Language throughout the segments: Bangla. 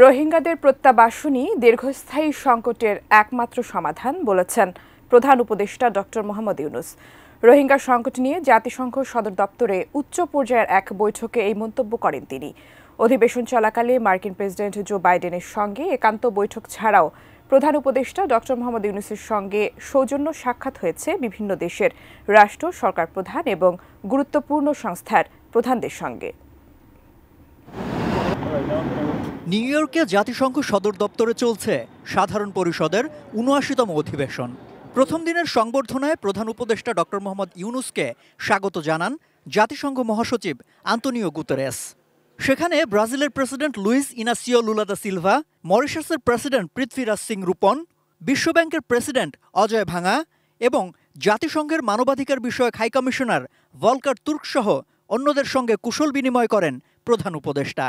রোহিঙ্গাদের প্রত্যাবাসনই দীর্ঘস্থায়ী সংকটের একমাত্র সমাধান বলেছেন প্রধান উপদেষ্টা ডক্টর মোহাম্মদ ইউনূস। রোহিঙ্গা সংকট নিয়ে জাতিসংঘ সদর দপ্তরে উচ্চ পর্যায়ের এক বৈঠকে এই মন্তব্য করেন তিনি। অধিবেশন চলাকালে মার্কিন প্রেসিডেন্ট জো বাইডেনের সঙ্গে একান্ত বৈঠক ছাড়াও প্রধান উপদেষ্টা ডক্টর মোহাম্মদ ইউনূসের সঙ্গে সৌজন্য সাক্ষাৎ হয়েছে বিভিন্ন দেশের রাষ্ট্র সরকার প্রধান এবং গুরুত্বপূর্ণ সংস্থার প্রধানদের সঙ্গে। নিউ ইয়র্কে জাতিসংঘ সদর দপ্তরে চলছে সাধারণ পরিষদের ৭৯তম অধিবেশন। প্রথম দিনের সংবর্ধনায় প্রধান উপদেষ্টা ডক্টর মোহাম্মদ ইউনূসকে স্বাগত জানান জাতিসংঘ মহাসচিব আন্তোনিও গুতেরেস। সেখানে ব্রাজিলের president Luiz Inacio Lula da Silva, মরিশাসের প্রেসিডেন্ট পৃথ্বীরাজ সিং রূপন, বিশ্বব্যাংকের প্রেসিডেন্ট অজয় ভাঙা এবং জাতিসংঘের মানবাধিকার বিষয়ক হাইকমিশনার ভলকার তুর্ক সহ অন্যদের সঙ্গে কুশল বিনিময় করেন প্রধান উপদেষ্টা।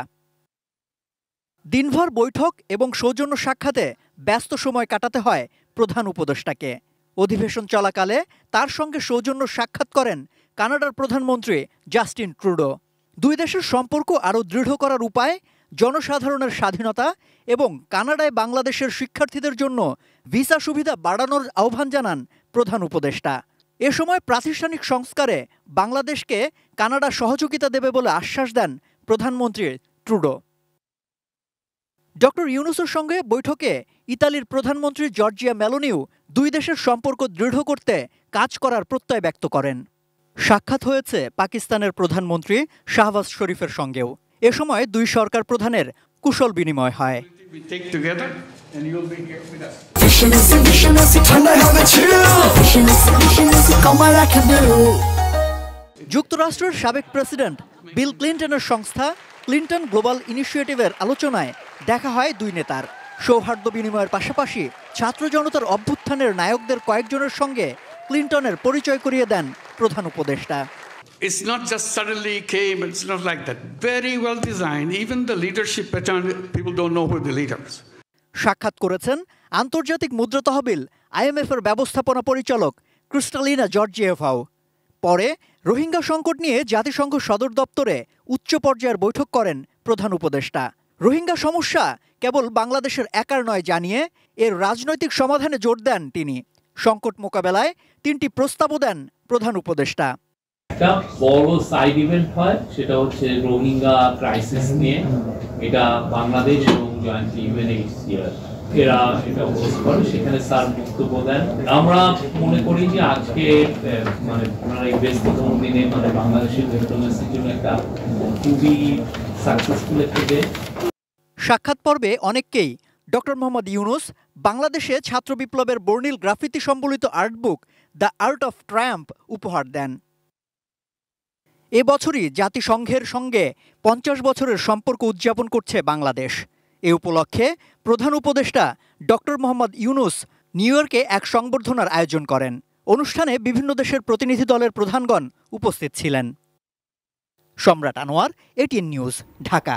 দিনভর বৈঠক এবং সৌজন্য সাক্ষাতে ব্যস্ত সময় কাটাতে হয় প্রধান উপদেষ্টাকে। অধিবেশন চলাকালে তার সঙ্গে সৌজন্য সাক্ষাৎ করেন কানাডার প্রধানমন্ত্রী জাস্টিন ট্রুডো। দুই দেশের সম্পর্ক আরও দৃঢ় করার উপায়, জনসাধারণের স্বাধীনতা এবং কানাডায় বাংলাদেশের শিক্ষার্থীদের জন্য ভিসা সুবিধা বাড়ানোর আহ্বান জানান প্রধান উপদেষ্টা। এ সময় প্রাতিষ্ঠানিক সংস্কারে বাংলাদেশকে কানাডা সহযোগিতা দেবে বলে আশ্বাস দেন প্রধানমন্ত্রী ট্রুডো। ডক্টর ইউনূসের সঙ্গে বৈঠকে ইতালির প্রধানমন্ত্রী জর্জিয়া মেলোনিও দুই দেশের সম্পর্ক দৃঢ় করতে কাজ করার প্রত্যয় ব্যক্ত করেন। সাক্ষাৎ হয়েছে পাকিস্তানের প্রধানমন্ত্রী শাহবাজ শরীফের সঙ্গেও। এ সময় দুই সরকার প্রধানের কুশল বিনিময় হয়। যুক্তরাষ্ট্রের সাবেক প্রেসিডেন্ট বিল ক্লিন্টনের সংস্থা ক্লিন্টন গ্লোবাল ইনিশিয়েটিভের আলোচনায় দেখা হয় দুই নেতার। সৌহার্দ্য বিনিময়ের পাশাপাশি ছাত্র জনতার অভ্যুত্থানের নায়কদের কয়েকজনের সঙ্গে ক্লিন্টনের পরিচয় করিয়ে দেন প্রধান উপদেষ্টা। It's not just suddenly came, it's not like that. Very well designed. Even the leadership pattern, people don't know who the leaders. সাক্ষাৎ করেছেন আন্তর্জাতিক মুদ্রা তহবিল IMF এর ব্যবস্থাপনা পরিচালক ক্রিস্টালিনা জর্জিয়েভাও। পরে রোহিঙ্গা সংকট নিয়ে জাতিসংঘ সদর দপ্তরে উচ্চ পর্যায়ের বৈঠক করেন প্রধান উপদেষ্টা। রোহিঙ্গা সমস্যা কেবল বাংলাদেশের একার নয় জানিয়ে এর রাজনৈতিক সমাধানে জোর দেন তিনি। সংকট মোকাবেলায় 3টি প্রস্তাবও দেন প্রধান উপদেষ্টা। একটা বড় সাইড ইভেন্ট হয়, সেটা হচ্ছে রোহিঙ্গা ক্রাইসিস নিয়ে। এটা বাংলাদেশ এবং জয়েন্টলি UNHCR এরা এটা হোস্ট করে, সেখানে স্যার বক্তব্য দেন। আমরা মনে করি যে আজকে মানে এই ব্যস্ততম দিনে বাংলাদেশের ডিপ্লোমেসির জন্য একটা খুবই সাকসেসফুল একটা ডে। সাক্ষাৎ পর্বে অনেককেই ডক্টর মোহাম্মদ ইউনূস বাংলাদেশে ছাত্র বিপ্লবের বর্ণিল গ্রাফিতি সম্বলিত art book the art of Triumph উপহার দেন। এ বছরই জাতিসংঘের সঙ্গে 50 বছরের সম্পর্ক উদযাপন করছে বাংলাদেশ। এ উপলক্ষে প্রধান উপদেষ্টা ডক্টর মোহাম্মদ ইউনূস নিউ ইয়র্কে এক সংবর্ধনার আয়োজন করেন। অনুষ্ঠানে বিভিন্ন দেশের প্রতিনিধি দলের প্রধানগণ উপস্থিত ছিলেন। সম্রাট আনোয়ার, ATN নিউজ, ঢাকা।